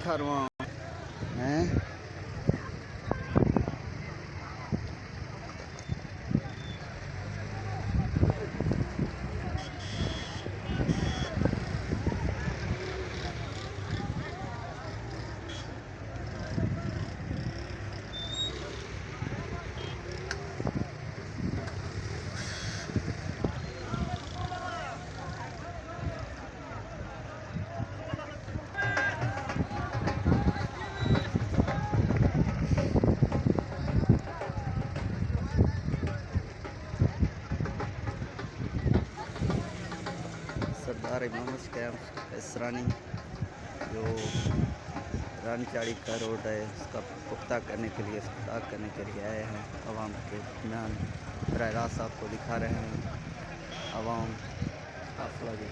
दिखा रहा हैं। सरदार इमाम कैंप इसरानी जो रानचाड़ी का रोड है उसका पुख्ता करने के लिए इफ्ताह करने के लिए आए हैं। आवाम के दरमियान बराह रास्त आपको दिखा रहे हैं। आवाम काफिला जो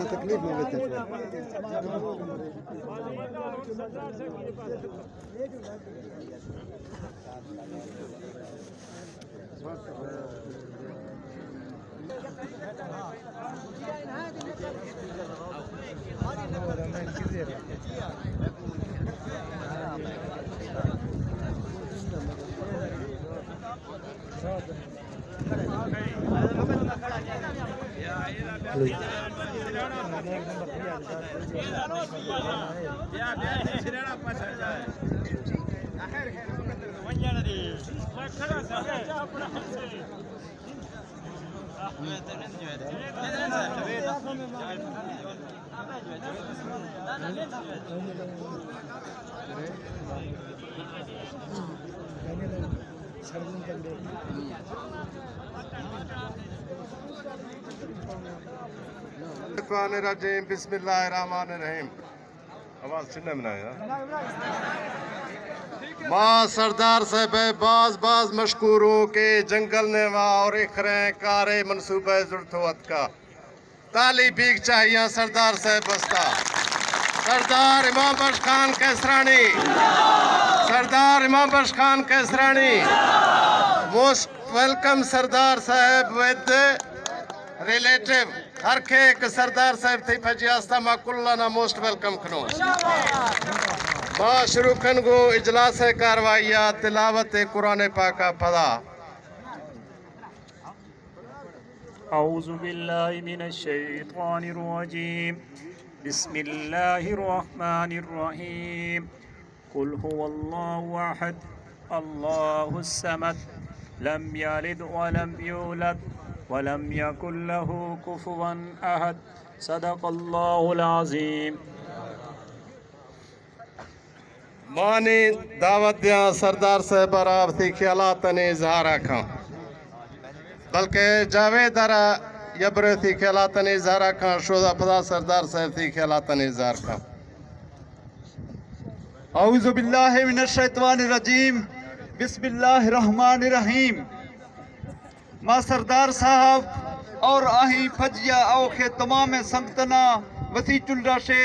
तकलीफ में लेते हैं। बिस्मिल्लाहिर्रहमानिर्रहीम। आवाज सुनने में ना माँ सरदार साहब बाज बाज मशकूरों के जंगल ने और इखरे कारे मनसूबे जुर्तवत का ताली पीक चाहिए सरदार साहब बस्ता सरदार इमाम बख्श खान कैसरानी सरदार इमाम बख्श खान कैसरानी मोस्ट वेलकम सरदार साहब विद रिलेटिव हर के एक सरदार साहब थी फजियास्ता मा कुल्लाना मोस्ट वेलकम खनो मां शुरू कन गो इजलास कार्रवाइया तिलावत कुरान पाक पढ़ा أعوذ بالله من الشيطان الرجيم بسم الله الرحمن الرحيم قل هو الله أحد الله الصمد لم يلد ولم يولد ولم يكن له كفوا أحد صدق الله العظيم मानी दावत दिया सरदार साहब आप थी ख्यालात ने इजहार रखा बल्कि जावेद अरा यबर थी ख्यालात ने इजहार रखा शोदा फदा सरदार साहब थी ख्यालात ने इजहार रखा औज़ु बिल्लाहि मिनश शैतानिर रजीम बिस्मिल्लाहिर रहमानिर रहीम। मां सरदार साहब और आही फजिया औखे तमाम संगतना वसी चुल राशे